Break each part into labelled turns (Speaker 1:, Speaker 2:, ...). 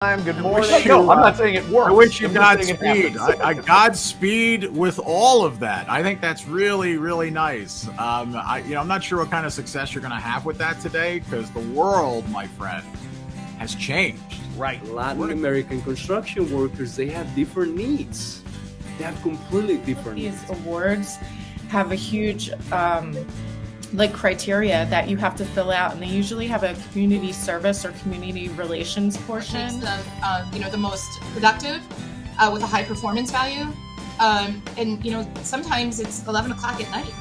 Speaker 1: Good morning. No, I'm not saying it works.
Speaker 2: I wish you
Speaker 1: I'm just saying it
Speaker 2: Godspeed.
Speaker 1: happens.
Speaker 2: Godspeed with all of that. I think that's really, really nice. I'm not sure what kind of success you're going to have with that today, because the world, my friend, has changed.
Speaker 1: Right.
Speaker 3: Latin American construction workers, they have different needs. They have completely different needs.
Speaker 4: These awards have a huge criteria that you have to fill out, and they usually have a community service or community relations portion.
Speaker 5: Makes them, the most productive with a high performance value, and sometimes it's 11 o'clock at night.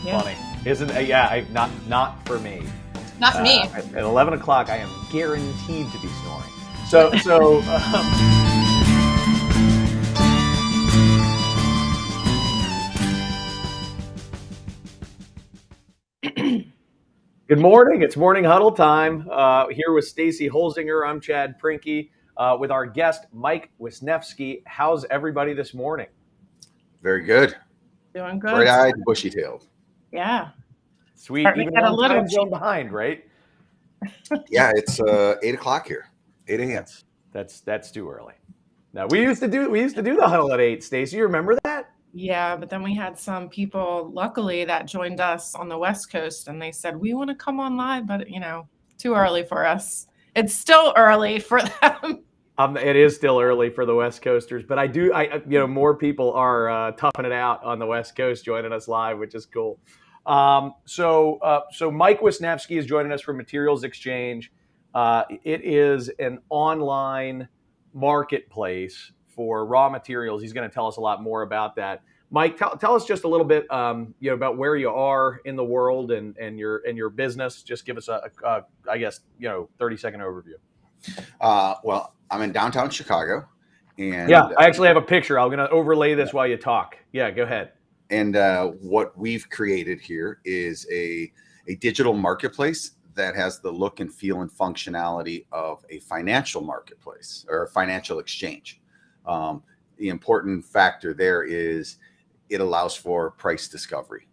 Speaker 1: Yeah. Funny, isn't it? Yeah, not for me.
Speaker 5: Not for me.
Speaker 1: At 11 o'clock, I am guaranteed to be snoring. So. Good morning. It's morning huddle time. Here with Stacy Holzinger. I'm Chad Prinky with our guest Mike Wisnefski. How's everybody this morning?
Speaker 6: Very good.
Speaker 4: Doing good.
Speaker 6: Bright-eyed, bushy-tailed.
Speaker 4: Yeah.
Speaker 1: Sweet.
Speaker 4: Starting
Speaker 1: Even
Speaker 4: to get a
Speaker 1: one
Speaker 4: little
Speaker 1: time zone behind, right?
Speaker 6: Yeah, it's 8 o'clock here. 8 a.m.
Speaker 1: That's too early. Now we used to do the huddle at 8. Stacy, you remember that?
Speaker 4: Yeah, but then we had some people, luckily, that joined us on the West Coast, and they said, we want to come on live, but, too early for us. It's still early for them.
Speaker 1: It is still early for the West Coasters, but more people are toughing it out on the West Coast joining us live, which is cool. So Mike Wisnefski is joining us from MaterialsXchange. It is an online marketplace for raw materials. He's going to tell us a lot more about that. Mike, tell us just a little bit, about where you are in the world and your business. Just give us a 30-second overview.
Speaker 6: Well, I'm in downtown Chicago, and
Speaker 1: I actually have a picture. I'm going to overlay this while you talk. Yeah, go ahead.
Speaker 6: And what we've created here is a digital marketplace that has the look and feel and functionality of a financial marketplace or a financial exchange. The important factor there is it allows for price discovery.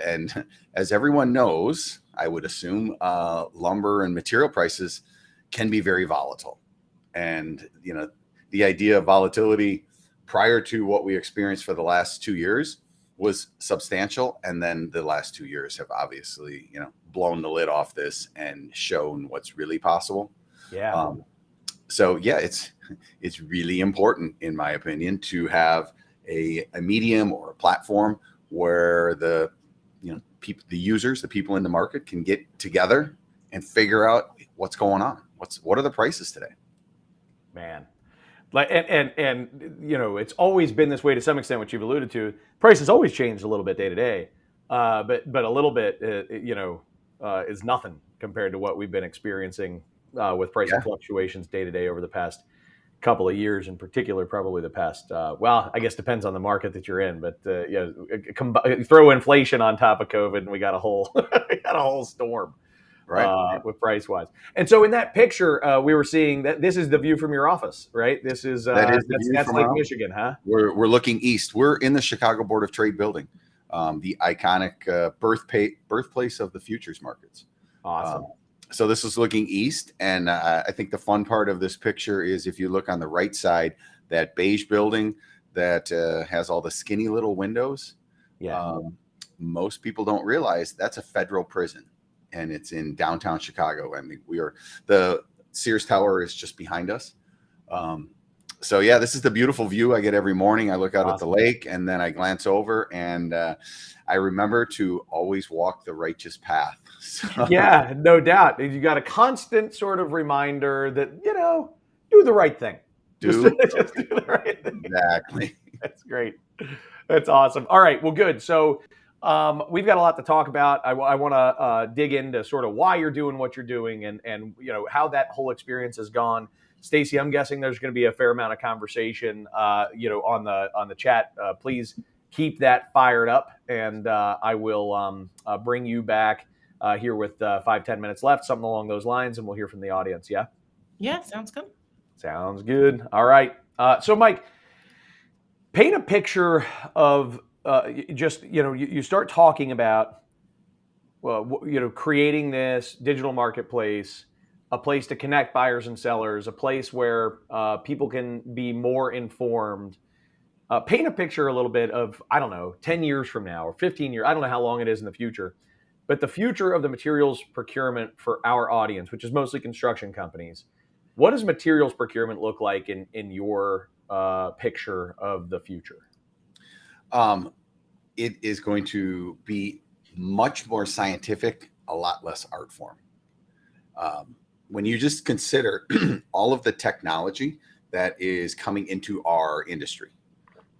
Speaker 6: And as everyone knows, I would assume lumber and material prices can be very volatile. And, the idea of volatility prior to what we experienced for the last 2 years was substantial. And then the last 2 years have obviously, blown the lid off this and shown what's really possible.
Speaker 1: Yeah.
Speaker 6: It's really important, in my opinion, to have a medium or a platform where the users, the people in the market can get together and figure out what's going on. What are the prices today?
Speaker 1: Man, it's always been this way to some extent, which you've alluded to. Prices always change a little bit day to day, but a little bit, is nothing compared to what we've been experiencing with pricing fluctuations day to day over the past couple of years, in particular, probably the past. I guess depends on the market that you're in, but throw inflation on top of COVID, and we got a whole storm, right? With price wise. And so in that picture, we were seeing that this is the view from your office, right? This is that's Lake Michigan, huh?
Speaker 6: We're looking east. We're in the Chicago Board of Trade building, the iconic birthplace of the futures markets.
Speaker 1: Awesome.
Speaker 6: So this is looking east, and I think the fun part of this picture is if you look on the right side, that beige building that has all the skinny little windows.
Speaker 1: Yeah.
Speaker 6: Most people don't realize that's a federal prison, and it's in downtown Chicago. I mean, the Sears Tower is just behind us. This is the beautiful view I get every morning. I look out at the lake, and then I glance over, and I remember to always walk the righteous path. So.
Speaker 1: Yeah, no doubt. You got a constant sort of reminder that, do the right thing. Just do the right thing.
Speaker 6: Exactly.
Speaker 1: That's great. That's awesome. All right. Well, good. So we've got a lot to talk about. I want to dig into sort of why you're doing what you're doing and how that whole experience has gone. Stacy, I'm guessing there's going to be a fair amount of conversation, on the chat. Please keep that fired up, and I will bring you back here with 5-10 minutes left, something along those lines, and we'll hear from the audience. Yeah.
Speaker 4: Yeah, sounds good.
Speaker 1: Sounds good. All right. So, Mike, paint a picture of you start talking about creating this digital marketplace a place to connect buyers and sellers, a place where people can be more informed. Paint a picture a little bit of, I don't know, 10 years from now or 15 years. I don't know how long it is in the future, but the future of the materials procurement for our audience, which is mostly construction companies. What does materials procurement look like in your picture of the future?
Speaker 6: It is going to be much more scientific, a lot less art form. When you just consider all of the technology that is coming into our industry,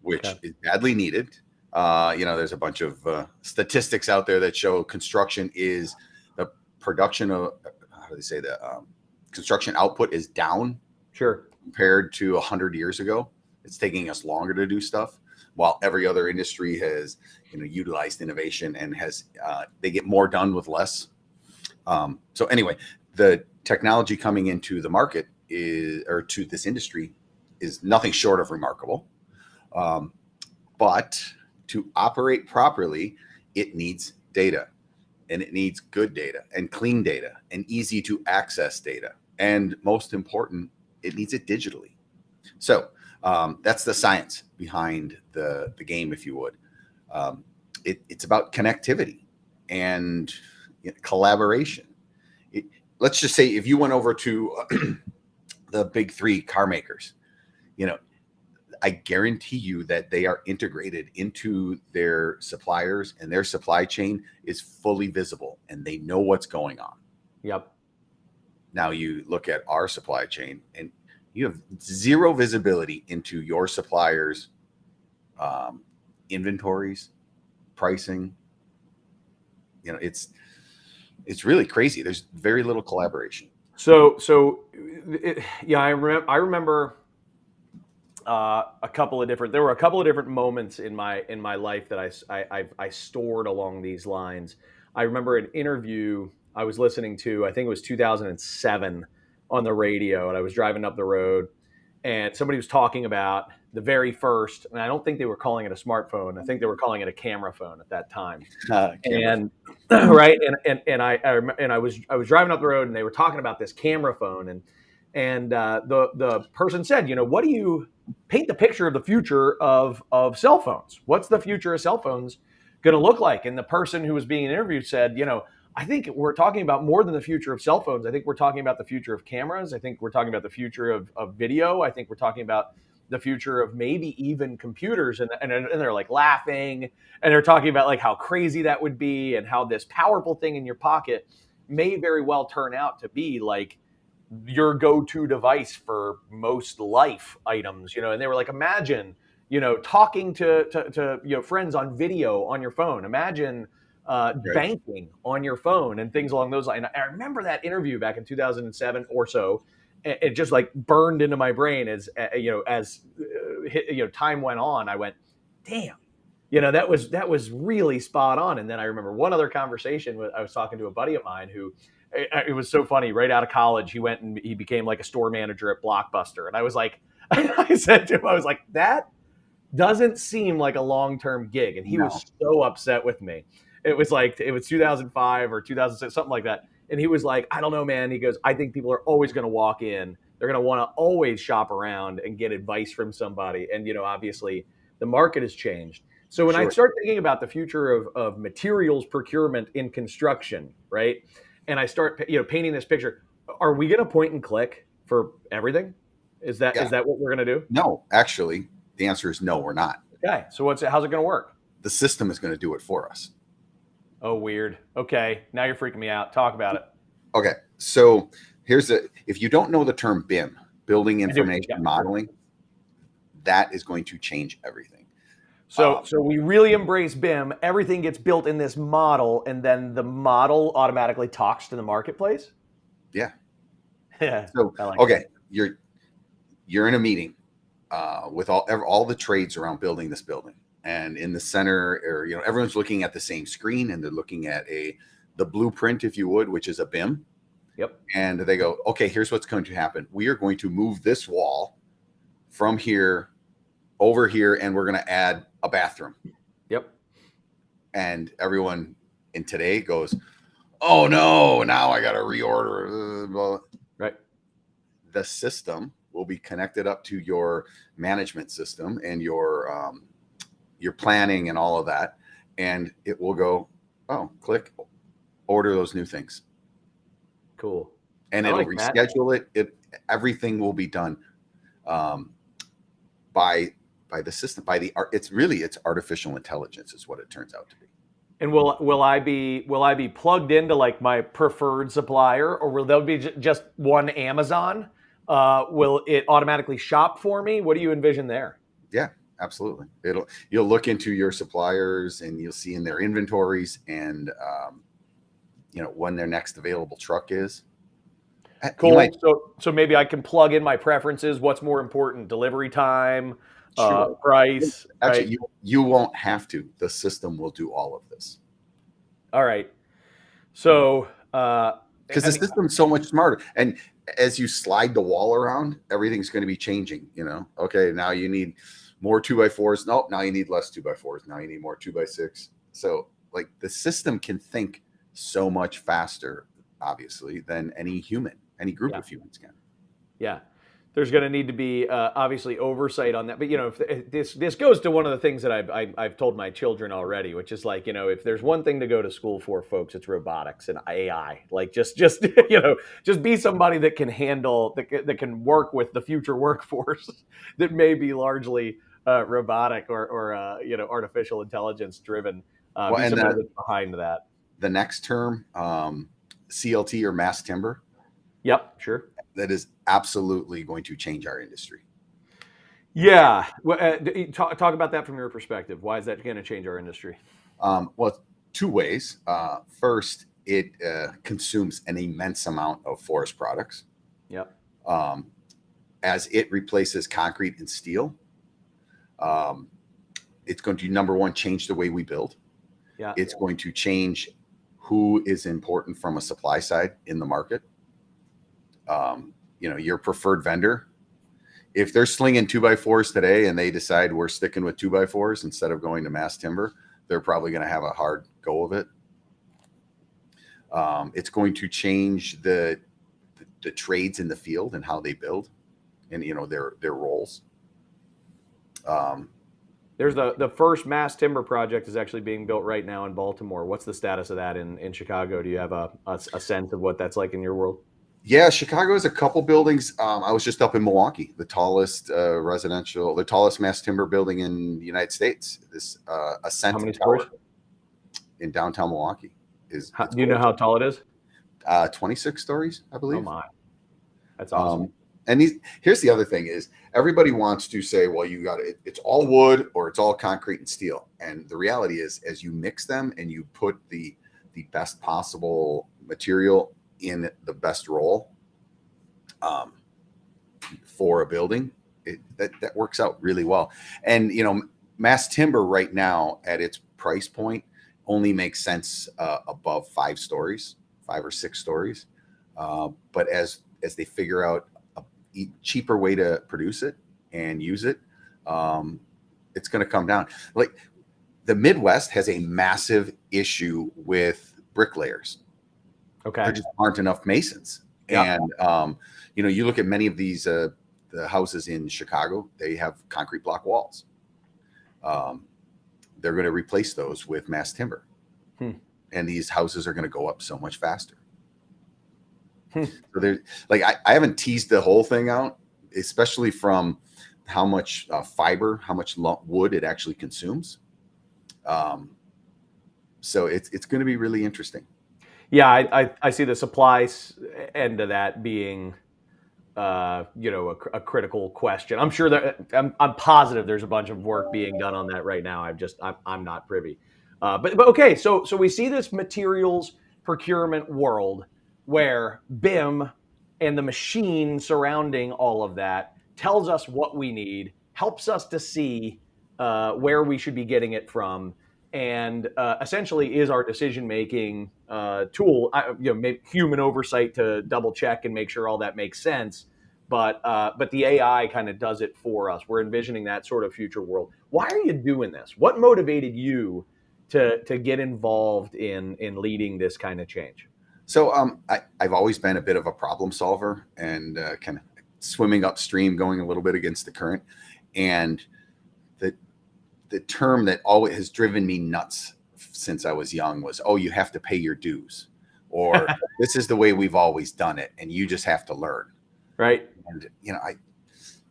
Speaker 6: which is badly needed. There's a bunch of statistics out there that show construction is the production of, how do they say that? Construction output is down.
Speaker 1: Sure.
Speaker 6: Compared to 100 years ago. It's taking us longer to do stuff, while every other industry has, utilized innovation and has, they get more done with less. So anyway, the technology coming into the market to this industry is nothing short of remarkable. But to operate properly, it needs data, and it needs good data and clean data and easy to access data. And most important, it needs it digitally. So that's the science behind the game, if you would. It's about connectivity and collaboration. Let's just say if you went over to the big three car makers, I guarantee you that they are integrated into their suppliers, and their supply chain is fully visible and they know what's going on.
Speaker 1: Yep.
Speaker 6: Now you look at our supply chain and you have zero visibility into your suppliers' inventories, pricing. It's really crazy. There's very little collaboration.
Speaker 1: I remember a couple of different moments in my life that I stored along these lines. I remember an interview I was listening to, I think it was 2007 on the radio, and I was driving up the road, and somebody was talking about the very first, and I don't think they were calling it a smartphone. I think they were calling it a camera phone at that time. And right, and I was driving up the road, and they were talking about this camera phone, and the person said, what do you paint the picture of the future of cell phones? What's the future of cell phones going to look like? And the person who was being interviewed said, I think we're talking about more than the future of cell phones. I think we're talking about the future of cameras. I think we're talking about the future of video. I think we're talking about the future of maybe even computers. And they're like laughing, and they're talking about like how crazy that would be, and how this powerful thing in your pocket may very well turn out to be like your go-to device for most life items, and they were like, imagine, talking to friends on video on your phone. Imagine banking on your phone and things along those lines. I remember that interview back in 2007 or so. It just like burned into my brain as time went on. I went, damn, that was really spot on. And then I remember one other conversation. I was talking to a buddy of mine who, it was so funny. Right out of college, he went and he became like a store manager at Blockbuster. And I was like, I said to him, I was like, that doesn't seem like a long-term gig. And he was so upset with me. It was 2005 or 2006, something like that. And he was like, I don't know, man. He goes, I think people are always going to walk in. They're going to want to always shop around and get advice from somebody. And, obviously the market has changed. So when I start thinking about the future of materials procurement in construction, right? And I start, painting this picture, are we going to point and click for everything? Is that what we're going to do?
Speaker 6: No, actually, the answer is no, we're not.
Speaker 1: Okay. So how's it going to work?
Speaker 6: The system is going to do it for us.
Speaker 1: Oh, weird. Okay. Now you're freaking me out. Talk about it.
Speaker 6: Okay. So if you don't know the term BIM, building information modeling, that is going to change everything.
Speaker 1: So we really embrace BIM. Everything gets built in this model, and then the model automatically talks to the marketplace.
Speaker 6: Yeah.
Speaker 1: Yeah.
Speaker 6: So okay, you're in a meeting with all the trades around building this building, and in the center, or everyone's looking at the same screen, and they're looking at the blueprint, if you would, which is a BIM.
Speaker 1: Yep.
Speaker 6: And they go, okay, here's what's going to happen. We are going to move this wall from here over here, and we're going to add a bathroom.
Speaker 1: Yep.
Speaker 6: And everyone in today goes, oh no, now I got to reorder. the system will be connected up to your management system and your planning and all of that, and it will go, oh, click, order those new things.
Speaker 1: Cool.
Speaker 6: And
Speaker 1: I
Speaker 6: it'll
Speaker 1: like that.
Speaker 6: reschedule it. Everything will be done by the system, it's artificial intelligence is what it turns out to be.
Speaker 1: And will I be plugged into like my preferred supplier, or will there be just one Amazon? Will it automatically shop for me? What do you envision there?
Speaker 6: Yeah, absolutely. You'll look into your suppliers and you'll see in their inventories and when their next available truck is.
Speaker 1: Cool. So maybe I can plug in my preferences. What's more important, delivery time,
Speaker 6: Sure.
Speaker 1: price?
Speaker 6: Actually,
Speaker 1: right?
Speaker 6: you won't have to. The system will do all of this.
Speaker 1: All right. So
Speaker 6: because the system's so much smarter, and as you slide the wall around, everything's going to be changing. Okay, now you need more 2x4s. Nope, now you need less 2x4s. Now you need more 2x6. So like the system can think so much faster, obviously, than any group of humans can.
Speaker 1: Yeah. There's going to need to be obviously oversight on that, but if this goes to one of the things that I've told my children already, which is like, if there's one thing to go to school for, folks, it's robotics and AI. Like just just be somebody that can handle that can work with the future workforce that may be largely robotic or artificial intelligence driven. Be somebody that's behind that.
Speaker 6: The next term, CLT or mass timber.
Speaker 1: Yep, sure.
Speaker 6: That is absolutely going to change our industry.
Speaker 1: Yeah. Talk about that from your perspective. Why is that going to change our industry?
Speaker 6: Well, two ways. First, it consumes an immense amount of forest products.
Speaker 1: Yep.
Speaker 6: As it replaces concrete and steel, it's going to, number one, change the way we build.
Speaker 1: Yeah.
Speaker 6: It's going to change who is important from a supply side in the market. Your preferred vendor, if they're slinging 2x4s today and they decide we're sticking with 2x4s instead of going to mass timber, they're probably going to have a hard go of it. It's going to change the trades in the field and how they build and, their roles.
Speaker 1: There's the first mass timber project is actually being built right now in Baltimore. What's the status of that in Chicago? Do you have a sense of what that's like in your world?
Speaker 6: Yeah, Chicago has a couple buildings. I was just up in Milwaukee, the tallest mass timber building in the United States. This Ascent
Speaker 1: How many
Speaker 6: Tower
Speaker 1: stories?
Speaker 6: in downtown Milwaukee
Speaker 1: Do you know how tall it is?
Speaker 6: 26 stories, I believe.
Speaker 1: Oh my, that's awesome.
Speaker 6: And here's the other thing is everybody wants to say, well, you got it's all wood or it's all concrete and steel. And the reality is, as you mix them and you put the best possible material in the best role for a building, that works out really well. And mass timber right now at its price point only makes sense above 5 or 6 stories. But as they figure out a cheaper way to produce it and use it, it's going to come down. Like the Midwest has a massive issue with bricklayers.
Speaker 1: Okay.
Speaker 6: There just aren't enough masons.
Speaker 1: Yeah.
Speaker 6: And, you look at many of these, the houses in Chicago, they have concrete block walls. They're going to replace those with mass timber. And these houses are going to go up so much faster. So they're like, I haven't teased the whole thing out, especially from how much fiber, how much wood it actually consumes. So it's going to be really interesting.
Speaker 1: Yeah, I see the supply end of that being, a critical question. I'm sure that I'm positive there's a bunch of work being done on that right now. I'm not privy. But okay, so we see this materials procurement world where BIM and the machine surrounding all of that tells us what we need, helps us to see where we should be getting it from, and essentially is our decision-making tool. Human oversight to double check and make sure all that makes sense, but the AI kind of does it for us. We're envisioning that sort of future world. Why are you doing this? What motivated you to get involved in leading this kind of change?
Speaker 6: So I've always been a bit of a problem solver and kind of swimming upstream, going a little bit against the current. And the term that always has driven me nuts since I was young was, oh, you have to pay your dues, or this is the way we've always done it, and you just have to learn.
Speaker 1: Right.
Speaker 6: And,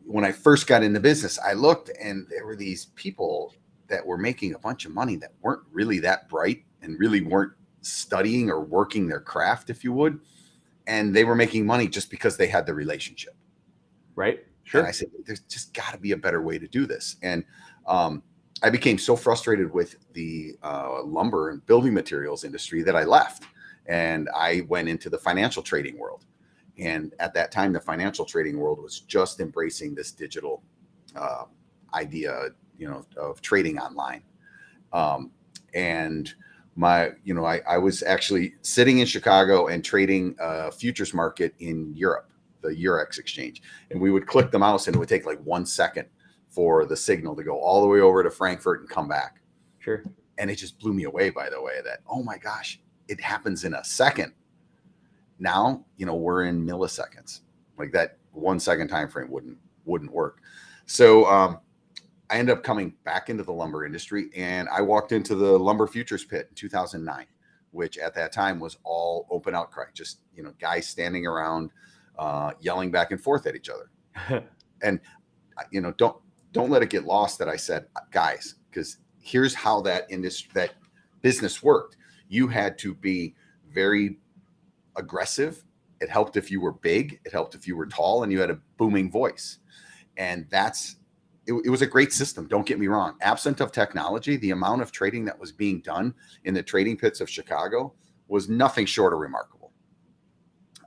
Speaker 6: when I first got into business, I looked and there were these people that were making a bunch of money that weren't really that bright and really weren't studying or working their craft, if you would. And they were making money just because they had the relationship.
Speaker 1: Right. Sure.
Speaker 6: And I said, there's just got to be a better way to do this. And I became so frustrated with the lumber and building materials industry that I left. And I went into the financial trading world. And at that time, the financial trading world was just embracing this digital idea, of trading online. And I was actually sitting in Chicago and trading a futures market in Europe, the Eurex exchange. And we would click the mouse and it would take like 1 second for the signal to go all the way over to Frankfurt and come back.
Speaker 1: Sure. And
Speaker 6: it just blew me away, by the way, that, oh my gosh, it happens in a second. Now, we're in milliseconds. Like that 1 second time frame wouldn't work. So I ended up coming back into the lumber industry, and I walked into the lumber futures pit in 2009, which at that time was all open outcry, just guys standing around yelling back and forth at each other. And don't let it get lost that I said, guys, because here's how that business worked. You had to be very aggressive. It helped if you were big. It helped if you were tall and you had a booming voice. And it was a great system. Don't get me wrong. Absent of technology, the amount of trading that was being done in the trading pits of Chicago was nothing short of remarkable.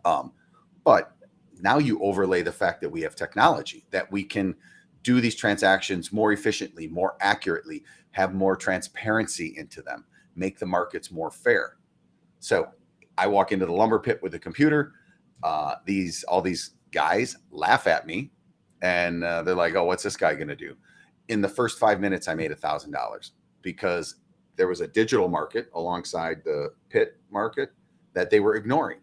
Speaker 6: But now you overlay the fact that we have technology, that we can do these transactions more efficiently, more accurately, have more transparency into them, make the markets more fair. So I walk into the lumber pit with a computer. All these guys laugh at me, and they're like, "Oh, what's this guy going to do?" In the first 5 minutes, I made $1,000 because there was a digital market alongside the pit market that they were ignoring.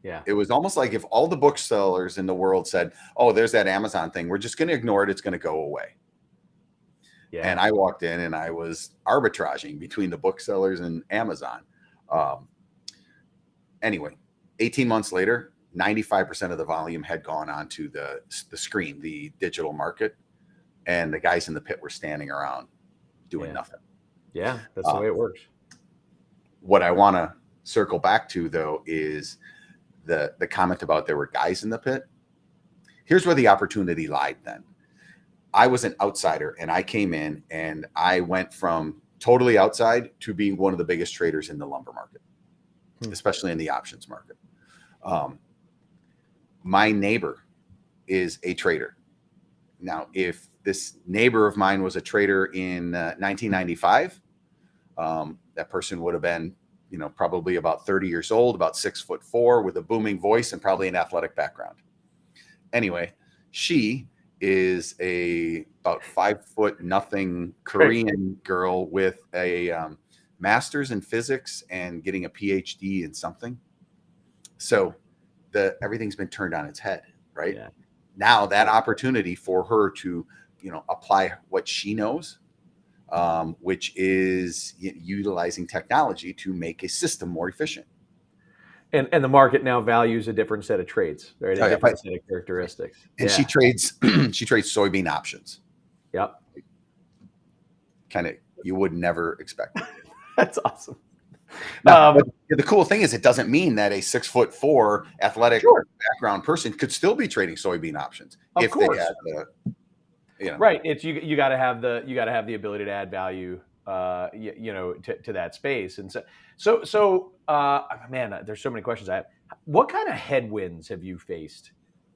Speaker 1: Yeah.
Speaker 6: It was almost like if all the booksellers in the world said, "Oh, there's that Amazon thing. We're just going to ignore it. It's going to go away." Yeah. And I walked in and I was arbitraging between the booksellers and Amazon. Anyway, 18 months later, 95% of the volume had gone onto the screen, the digital market, and the guys in the pit were standing around doing nothing.
Speaker 1: Yeah, that's the way it works.
Speaker 6: What I want to circle back to, though, is the comment about there were guys in the pit. Here's where the opportunity lied then. I was an outsider, and I came in, and I went from totally outside to being one of the biggest traders in the lumber market, especially in the options market. My neighbor is a trader. Now, if this neighbor of mine was a trader in 1995, that person would have been, probably about 30 years old, about 6'4", with a booming voice and probably an athletic background. Anyway, she is about 5'0" Korean girl with a master's in physics and getting a PhD in something. So everything's been turned on its head, right? Yeah. Now that opportunity for her to, apply what she knows, which is utilizing technology to make a system more efficient.
Speaker 1: And the market now values a different set of trades, right? A different set of characteristics.
Speaker 6: And she trades soybean options.
Speaker 1: Yep.
Speaker 6: Kind of, you would never expect it.
Speaker 1: That's awesome.
Speaker 6: Now, the cool thing is, it doesn't mean that a 6'4" athletic background person could still be trading soybean options if they had the,
Speaker 1: right. It's you got to have the ability to add value, to that space. And so man, there's so many questions I have. What kind of headwinds have you faced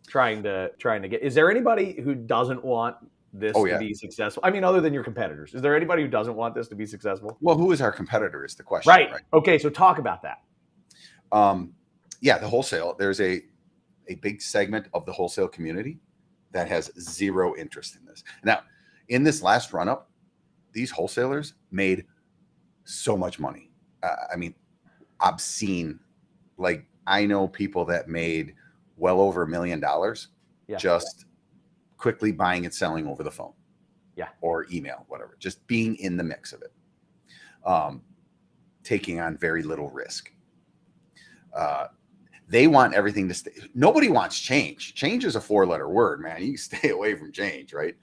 Speaker 1: trying to get? Is there anybody who doesn't want this to be successful? I mean, other than your competitors, is there anybody who doesn't want this to be successful?
Speaker 6: Well, who is our competitor is the question.
Speaker 1: Right. Okay. So talk about that.
Speaker 6: The wholesale, there's a big segment of the wholesale community that has zero interest in this. Now, in this last run up, these wholesalers made so much money. I mean, obscene. Like, I know people that made well over $1 million
Speaker 1: Yeah.
Speaker 6: just quickly buying and selling over the phone.
Speaker 1: Yeah.
Speaker 6: Or email, whatever, just being in the mix of it, taking on very little risk. They want everything to stay. Nobody wants change. Change is a 4-letter word, man. You stay away from change, right?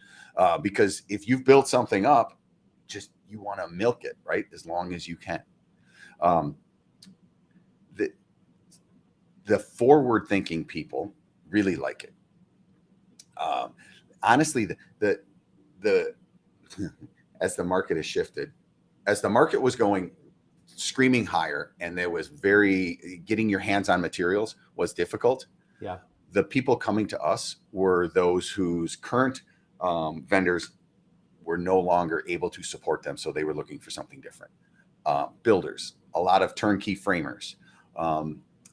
Speaker 6: Because if you've built something up, just you want to milk it, right? As long as you can. The forward-thinking people really like it. Honestly, the as the market has shifted, as the market was going screaming higher, and there was getting your hands on materials was difficult.
Speaker 1: Yeah.
Speaker 6: The people coming to us were those whose current vendors were no longer able to support them, so they were looking for something different. Builders, a lot of turnkey framers,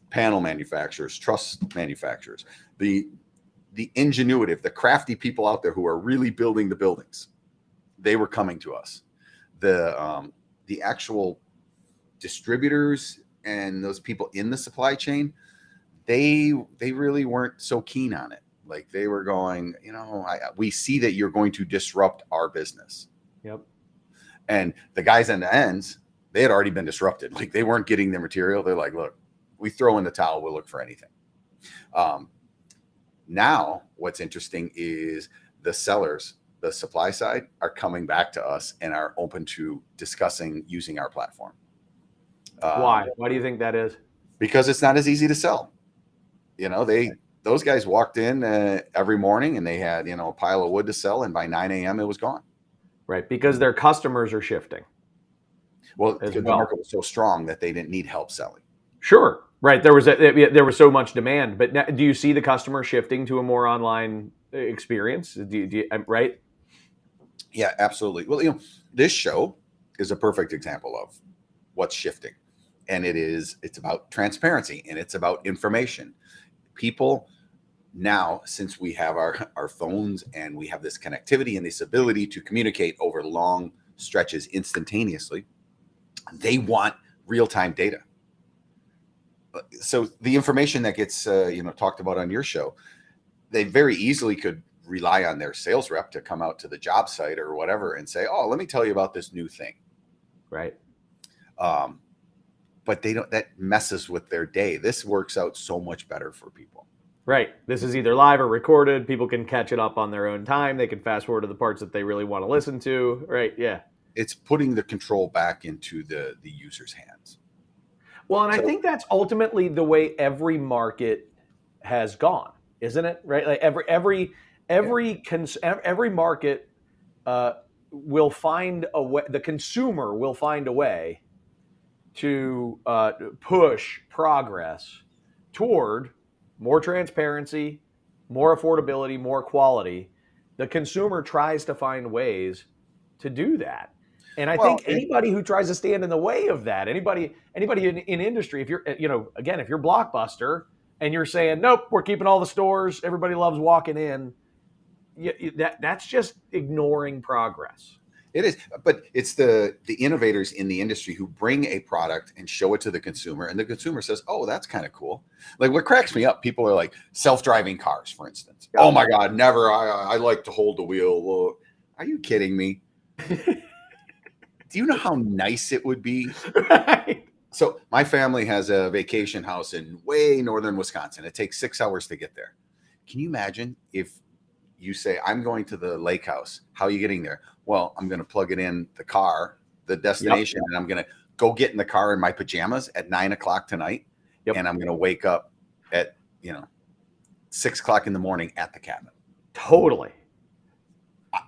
Speaker 6: panel manufacturers, truss manufacturers, the ingenuitive, the crafty people out there who are really building the buildings, they were coming to us. The actual distributors and those people in the supply chain, they really weren't so keen on it. Like, they were going, we see that you're going to disrupt our business.
Speaker 1: Yep. And
Speaker 6: the guys end to ends, they had already been disrupted. Like, they weren't getting their material. They're like, look, we throw in the towel, we'll look for anything. Now what's interesting is the sellers, the supply side, are coming back to us and are open to discussing using our platform.
Speaker 1: Why do you think that is?
Speaker 6: Because it's not as easy to sell. Those guys walked in every morning and they had, a pile of wood to sell, and by 9 a.m. it was gone.
Speaker 1: Right, because their customers are shifting.
Speaker 6: Well, the market was so strong that they didn't need help selling.
Speaker 1: Sure. Right. There was so much demand, but now, do you see the customer shifting to a more online experience? Right?
Speaker 6: Yeah, absolutely. Well, this show is a perfect example of what's shifting, and it's about transparency, and it's about information. People now, since we have our phones and we have this connectivity and this ability to communicate over long stretches instantaneously, they want real-time data. So the information that gets talked about on your show, they very easily could rely on their sales rep to come out to the job site or whatever and say, "Oh, let me tell you about this new thing."
Speaker 1: Right.
Speaker 6: But that messes with their day. This works out so much better for people.
Speaker 1: Right. This is either live or recorded. People can catch it up on their own time. They can fast forward to the parts that they really want to listen to. Right. Yeah.
Speaker 6: It's putting the control back into the user's hands.
Speaker 1: Well, and I think that's ultimately the way every market has gone, isn't it? Right? Like every market will find a way. The consumer will find a way to push progress toward more transparency, more affordability, more quality. The consumer tries to find ways to do that. And I think anybody who tries to stand in the way of that, anybody in industry, if you're, again, if you're Blockbuster and you're saying, nope, we're keeping all the stores, everybody loves walking in, that's just ignoring progress.
Speaker 6: It is, but it's the innovators in the industry who bring a product and show it to the consumer, and the consumer says, "Oh, that's kind of cool." Like, what cracks me up, people are like self-driving cars, for instance. Oh my God, never! I like to hold the wheel. Well, are you kidding me? Do you know how nice it would be?
Speaker 1: Right.
Speaker 6: So my family has a vacation house in way northern Wisconsin. It takes 6 hours to get there. Can you imagine if you say, "I'm going to the lake house"? How are you getting there? Well, I'm going to plug it in the car, the destination, and I'm going to go get in the car in my pajamas at 9 o'clock tonight. And I'm going to wake up at 6 o'clock in the morning at the cabin.
Speaker 1: Totally.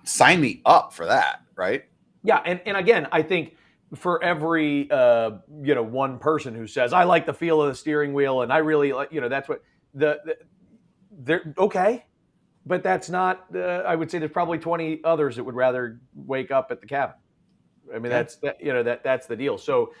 Speaker 6: Sign me up for that, right?
Speaker 1: Yeah, and again, I think for every one person who says, "I like the feel of the steering wheel," and I really like, that's what they're okay, but that's not. I would say there's probably 20 others that would rather wake up at the cabin. I mean, that's the deal. So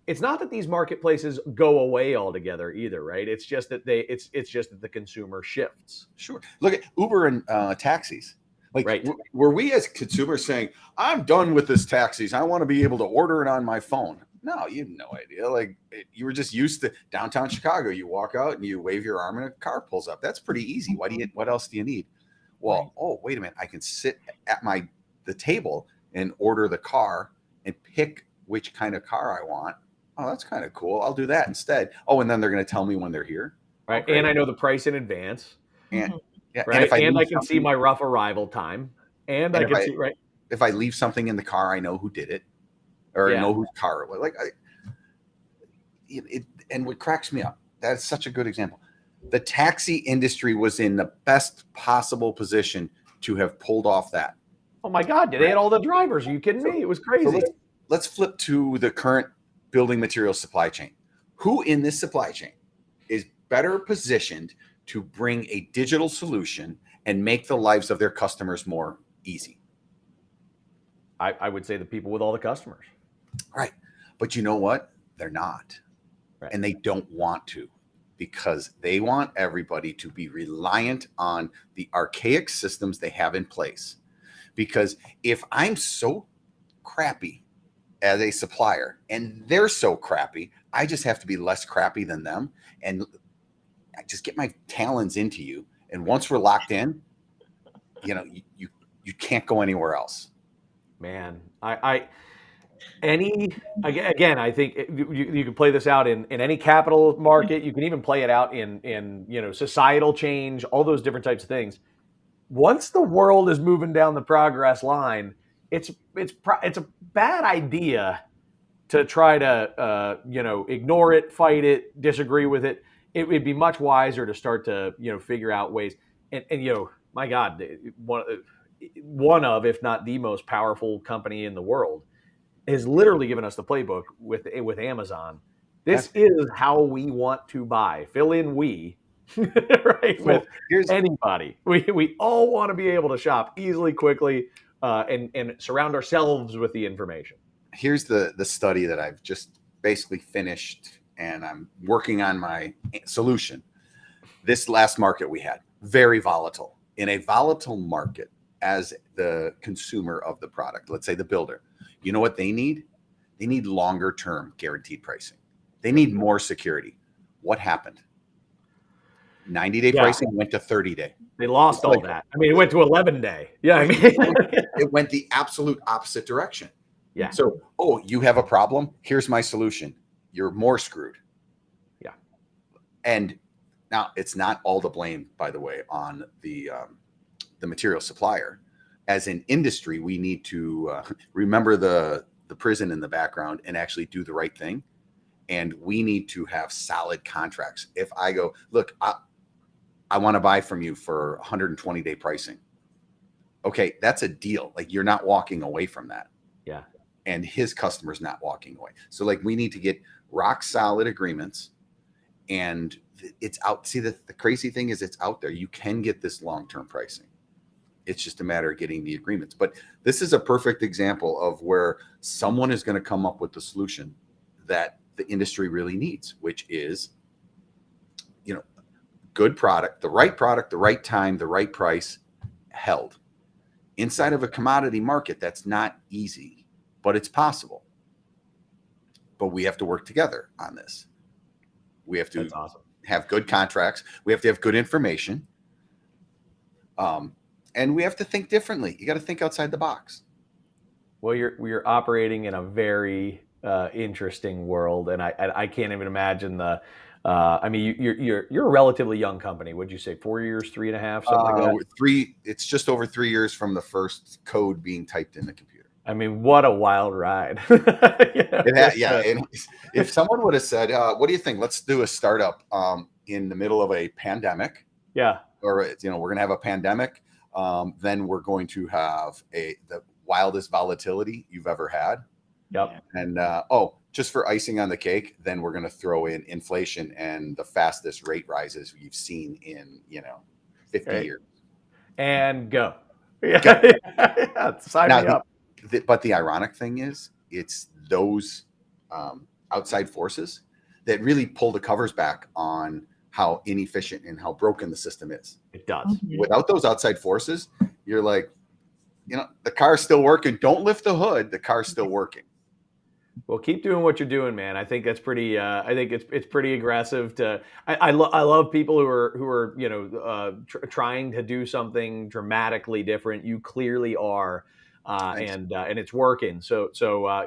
Speaker 1: it's not that these marketplaces go away altogether either, right? It's just that it's just that the consumer shifts.
Speaker 6: Sure. Look at Uber and taxis. Like,
Speaker 1: right.
Speaker 6: Were we as consumers saying, "I'm done with this taxis. I want to be able to order it on my phone"? No, you have no idea. Like you were just used to downtown Chicago. You walk out and you wave your arm and a car pulls up. That's pretty easy. What else do you need? Well, oh, wait a minute. I can sit at the table and order the car and pick which kind of car I want. Oh, that's kind of cool. I'll do that instead. Oh, and then they're going to tell me when they're here.
Speaker 1: Right.
Speaker 6: Okay.
Speaker 1: And I know the price in advance.
Speaker 6: And yeah,
Speaker 1: right. And I can see my rough arrival time. And I can see, right.
Speaker 6: If I leave something in the car, I know who did it, or I know whose car it was. Like and what cracks me up, that's such a good example. The taxi industry was in the best possible position to have pulled off that.
Speaker 1: Oh my God, they had all the drivers. Are you kidding me? It was crazy.
Speaker 6: So let's flip to the current building materials supply chain. Who in this supply chain is better positioned to bring a digital solution and make the lives of their customers more easy?
Speaker 1: I would say the people with all the customers.
Speaker 6: Right. But you know what? They're not.
Speaker 1: Right.
Speaker 6: And they don't want to, because they want everybody to be reliant on the archaic systems they have in place. Because if I'm so crappy as a supplier and they're so crappy, I just have to be less crappy than them and I just get my talons into you. And once we're locked in, you can't go anywhere else.
Speaker 1: Man, I think you can play this out in any capital market. You can even play it out in societal change, all those different types of things. Once the world is moving down the progress line, it's a bad idea to try to ignore it, fight it, disagree with it. It would be much wiser to start to figure out ways. And my God, one of, if not the most powerful company in the world, has literally given us the playbook with Amazon. This is how we want to buy. Fill in we, right?
Speaker 6: So
Speaker 1: with anybody. We all want to be able to shop easily, quickly, and surround ourselves with the information.
Speaker 6: Here's the study that I've just basically finished, and I'm working on my solution. This last market we had, very volatile. In a volatile market, as the consumer of the product, let's say the builder, you know what they need? They need longer term guaranteed pricing. They need more security. What happened? 90-day pricing went to 30-day.
Speaker 1: They lost all that. I mean, it went to 11-day. Yeah, I mean,
Speaker 6: it went the absolute opposite direction.
Speaker 1: Yeah.
Speaker 6: So, you have a problem? Here's my solution. You're more screwed.
Speaker 1: Yeah.
Speaker 6: And now it's not all the blame, by the way, on the material supplier. As an industry, we need to remember the prison in the background and actually do the right thing. And we need to have solid contracts. If I go, look, I want to buy from you for 120-day pricing. Okay, that's a deal. Like, you're not walking away from that.
Speaker 1: Yeah.
Speaker 6: And his customer's not walking away. So like, we need to get rock solid agreements, and it's out. See, the crazy thing is it's out there. You can get this long-term pricing. It's just a matter of getting the agreements. But this is a perfect example of where someone is going to come up with the solution that the industry really needs, which is, good product, the right time, the right price, held. Inside of a commodity market, that's not easy, but it's possible. But we have to work together on this. We have to have good contracts. We have to have good information. And we have to think differently. You got to think outside the box.
Speaker 1: Well, you're operating in a very interesting world, and I can't even imagine the. I mean, you're a relatively young company. Would you say 4 years, 3.5, something like that?
Speaker 6: 3. It's just over 3 years from the first code being typed in the computer.
Speaker 1: I mean, what a wild ride!
Speaker 6: And if someone would have said, "What do you think? Let's do a startup in the middle of a pandemic."
Speaker 1: Yeah.
Speaker 6: Or we're going to have a pandemic. Then we're going to have the wildest volatility you've ever had.
Speaker 1: Yep.
Speaker 6: And just for icing on the cake, then we're going to throw in inflation and the fastest rate rises we've seen in 50 years.
Speaker 1: And go.
Speaker 6: Yeah.
Speaker 1: Sign me up.
Speaker 6: But the ironic thing is, it's those outside forces that really pull the covers back on how inefficient and how broken the system is.
Speaker 1: It does.
Speaker 4: Mm-hmm.
Speaker 6: Without those outside forces, you're like, the car's still working. Don't lift the hood. The car's still working.
Speaker 1: Well, keep doing what you're doing, man. I think that's pretty. I think it's pretty aggressive. I love people who are trying to do something dramatically different. You clearly are, and it's working. So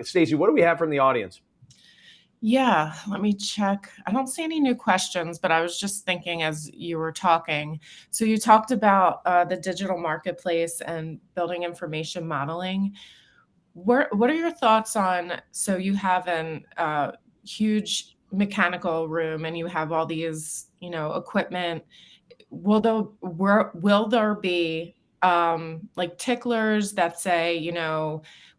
Speaker 1: Stacey, what do we have from the audience?
Speaker 4: Yeah, let me check. I don't see any new questions, but I was just thinking as you were talking. So you talked about the digital marketplace and building information modeling. What are your thoughts on, so you have an huge mechanical room and you have all these, equipment. Will there be like ticklers that say,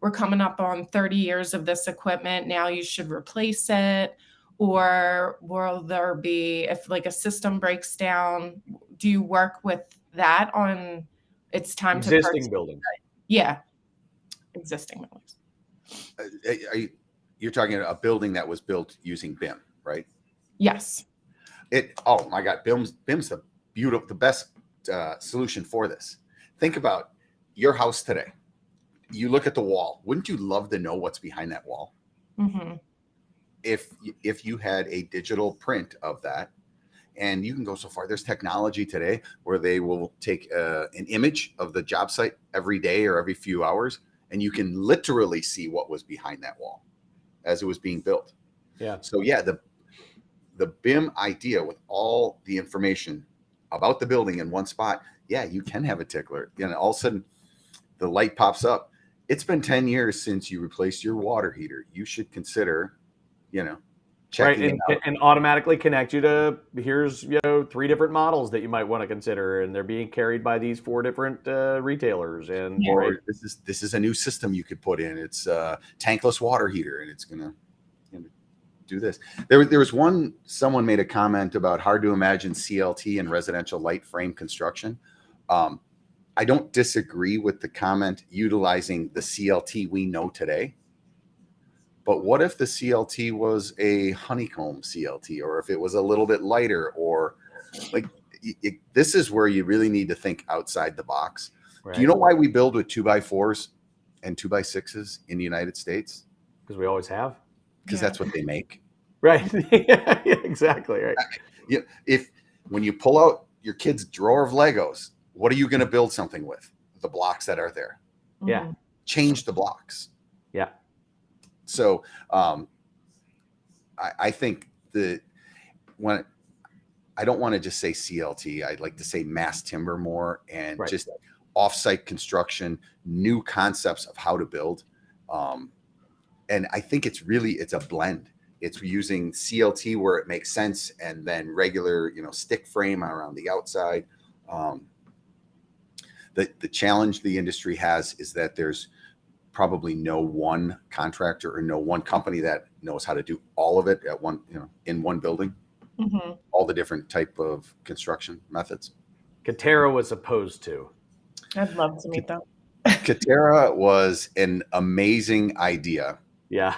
Speaker 4: we're coming up on 30 years of this equipment, now you should replace it? Or will there be, if like a system breaks down, do you work with that on it's time to
Speaker 1: Existing
Speaker 4: purchase?
Speaker 1: buildings.
Speaker 4: Yeah. Existing buildings.
Speaker 6: You're talking about a building that was built using BIM, right?
Speaker 4: Yes.
Speaker 6: Oh my God, BIM's the best solution for this. Think about your house today. You look at the wall. Wouldn't you love to know what's behind that wall?
Speaker 4: Mm-hmm.
Speaker 6: If you had a digital print of that, and you can go so far. There's technology today where they will take an image of the job site every day or every few hours, and you can literally see what was behind that wall as it was being built.
Speaker 1: Yeah.
Speaker 6: So yeah, the BIM idea with all the information about the building in one spot, yeah, you can have a tickler. All of a sudden the light pops up. It's been 10 years since you replaced your water heater. You should consider, checking
Speaker 1: right, and automatically connect you to, here's 3 different models that you might want to consider, and they're being carried by these 4 different retailers. And
Speaker 6: or this is a new system you could put in. It's a tankless water heater, and it's gonna do this. There was someone made a comment about hard to imagine CLT and residential light frame construction. I don't disagree with the comment utilizing the CLT we know today. But what if the CLT was a honeycomb CLT, or if it was a little bit lighter, or like this is where you really need to think outside the box. Right. Do you know why we build with 2x4s and 2x6s in the United States?
Speaker 1: Because we always have.
Speaker 6: Because that's what they make.
Speaker 1: Right. Yeah, exactly. Right.
Speaker 6: When you pull out your kid's drawer of Legos, what are you going to build something with? The blocks that are there.
Speaker 1: Yeah.
Speaker 6: Change the blocks.
Speaker 1: Yeah.
Speaker 6: So I think when I don't want to just say CLT, I'd like to say mass timber more, and just offsite construction, new concepts of how to build. And I think it's a blend. It's using CLT where it makes sense, and then regular, stick frame around the outside. The challenge the industry has is that there's probably no one contractor or no one company that knows how to do all of it at one, in one building. Mm-hmm. All the different type of construction methods.
Speaker 1: Katerra was opposed to.
Speaker 4: I'd love to meet them.
Speaker 6: Katerra was an amazing idea.
Speaker 1: Yeah.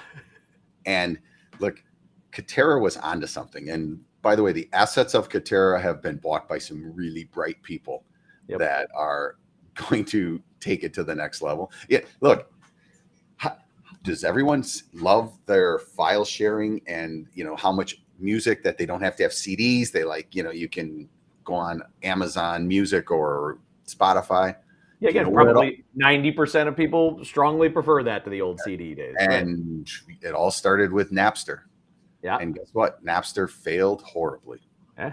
Speaker 6: And look, Katerra was onto something. And by the way, the assets of Katerra have been bought by some really bright people that are going to take it to the next level. Yeah, look, does everyone love their file sharing and how much music that they don't have to have CDs? They like, you can go on Amazon Music or Spotify.
Speaker 1: Yeah, again, probably 90% of people strongly prefer that to the old CD days.
Speaker 6: And it all started with Napster.
Speaker 1: Yeah.
Speaker 6: And guess what? Napster failed horribly.
Speaker 1: Yeah.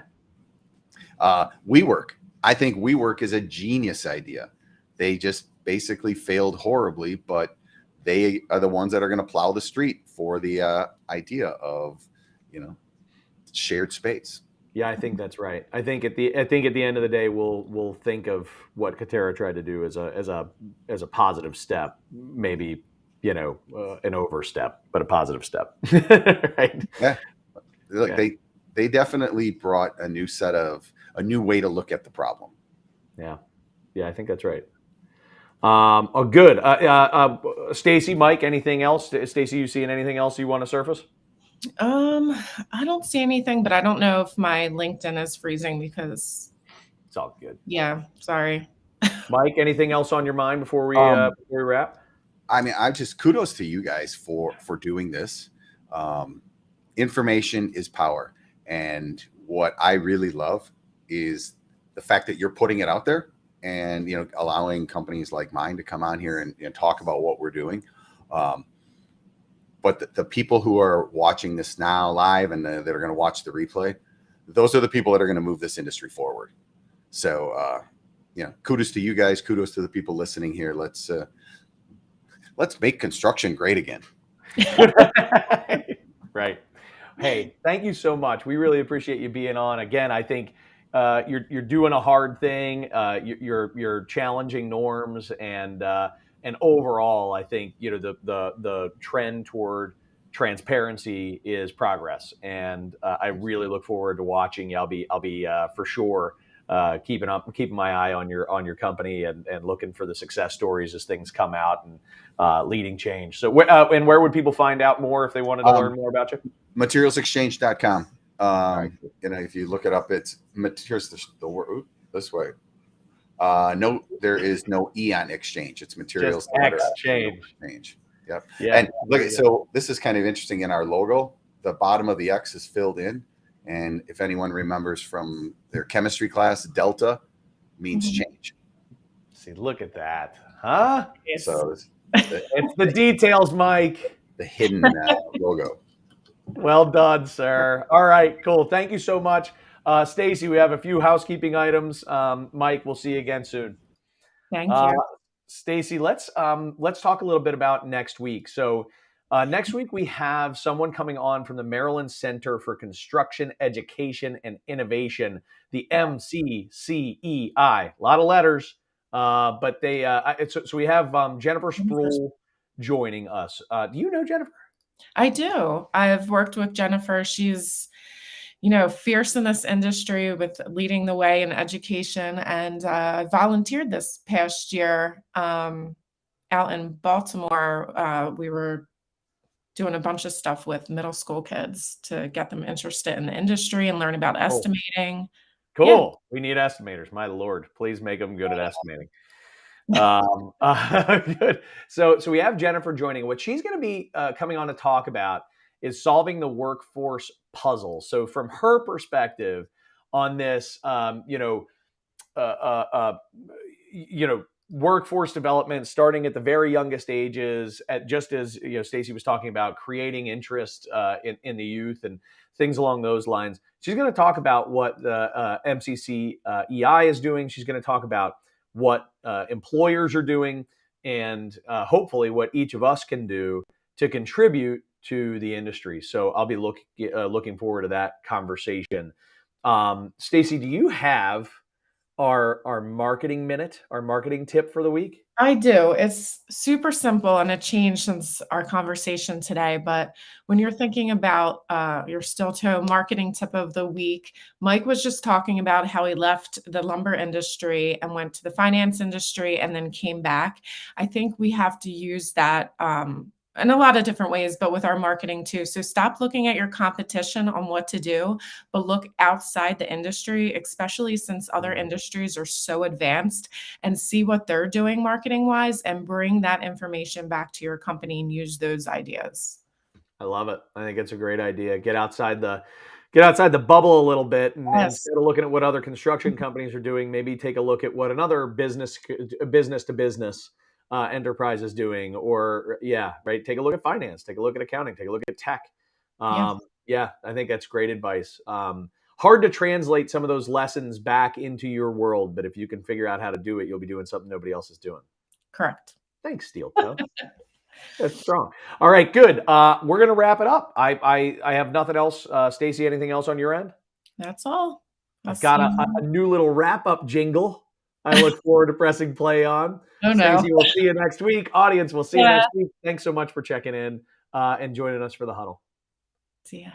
Speaker 6: WeWork. I think WeWork is a genius idea. They just basically failed horribly, but they are the ones that are going to plow the street for the idea of, shared space.
Speaker 1: Yeah, I think that's right. I think at the end of the day, we'll think of what Katerra tried to do as a positive step, maybe an overstep, but a positive step, right?
Speaker 6: Yeah, look, they definitely brought a new way to look at the problem.
Speaker 1: Yeah, I think that's right. Good. Stacey, Mike, anything else? Stacey, you seeing anything else you want to surface?
Speaker 4: I don't see anything, but I don't know if my LinkedIn is freezing because
Speaker 1: it's all good.
Speaker 4: Yeah, sorry.
Speaker 1: Mike, anything else on your mind before we wrap?
Speaker 6: I mean, I just kudos to you guys for doing this. Information is power, and what I really love is the fact that you're putting it out there, and allowing companies like mine to come on here and talk about what we're doing. But the people who are watching this now live and that are going to watch the replay, those are the people that are going to move this industry forward. So, kudos to you guys. Kudos to the people listening here. Let's make construction great again.
Speaker 1: Right. Hey, thank you so much. We really appreciate you being on. Again, I think you're doing a hard thing. You're challenging norms, and overall, I think the trend toward transparency is progress, and I really look forward to watching you. I'll be for sure keeping my eye on your company and looking for the success stories as things come out and leading change. So where would people find out more if they wanted to learn more about you?
Speaker 6: MaterialsXchange.com.
Speaker 1: Right.
Speaker 6: If you look it up, it's here's the word this way. No, there is no E on exchange. It's materials exchange. Yep.
Speaker 1: Yeah.
Speaker 6: And look, so this is kind of interesting in our logo. The bottom of the X is filled in. And if anyone remembers from their chemistry class, delta means change.
Speaker 1: See, look at that, huh?
Speaker 6: So
Speaker 1: It's the details, Mike.
Speaker 6: The hidden logo.
Speaker 1: Well done, sir. All right, cool. Thank you so much. Stacy, we have a few housekeeping items. Mike, we'll see you again soon.
Speaker 4: Thank you.
Speaker 1: Stacy, let's talk a little bit about next week. So next week we have someone coming on from the Maryland Center for Construction Education and Innovation, the MCCEI. A lot of letters, but they. So we have Jennifer Sproul joining us. Do you know Jennifer?
Speaker 4: I do. I've worked with Jennifer. She's, fierce in this industry with leading the way in education, and volunteered this past year out in Baltimore. We were doing a bunch of stuff with middle school kids to get them interested in the industry and learn about estimating.
Speaker 1: Cool.
Speaker 4: Yeah.
Speaker 1: We need estimators. My Lord, please make them good at estimating. Good. So we have Jennifer joining. What she's going to be coming on to talk about is solving the workforce puzzle. So from her perspective on this, workforce development, starting at the very youngest ages, just as Stacy was talking about, creating interest in the youth and things along those lines. She's going to talk about what the MCCEI is doing. She's going to talk about what employers are doing, and hopefully what each of us can do to contribute to the industry. So I'll be looking forward to that conversation. Stacy, do you have our marketing minute, our marketing tip for the week?
Speaker 4: I do. It's super simple, and it changed since our conversation today. But when you're thinking about your steel toe marketing tip of the week, Mike was just talking about how he left the lumber industry and went to the finance industry and then came back. I think we have to use that in a lot of different ways, but with our marketing too. So stop looking at your competition on what to do, but look outside the industry, especially since other industries are so advanced, and see what they're doing marketing wise, and bring that information back to your company and use those ideas.
Speaker 1: I love it. I think it's a great idea. Get outside the bubble a little bit, and instead of looking at what other construction companies are doing, maybe take a look at what another business to business enterprise is doing, or take a look at finance, take a look at accounting, take a look at tech. I think that's great advice. Hard to translate some of those lessons back into your world, but if you can figure out how to do it, you'll be doing something nobody else is doing.
Speaker 4: Correct.
Speaker 1: Thanks, Steel Toe. That's strong. All right, good. We're gonna wrap it up. I have nothing else. Stacy, anything else on your end?
Speaker 4: That's all.
Speaker 1: I've got a new little wrap up jingle I look forward to pressing play on.
Speaker 4: Oh, no.
Speaker 1: Stacey, we'll see you next week. Audience, we'll see you next week. Thanks so much for checking in and joining us for the huddle.
Speaker 4: See ya.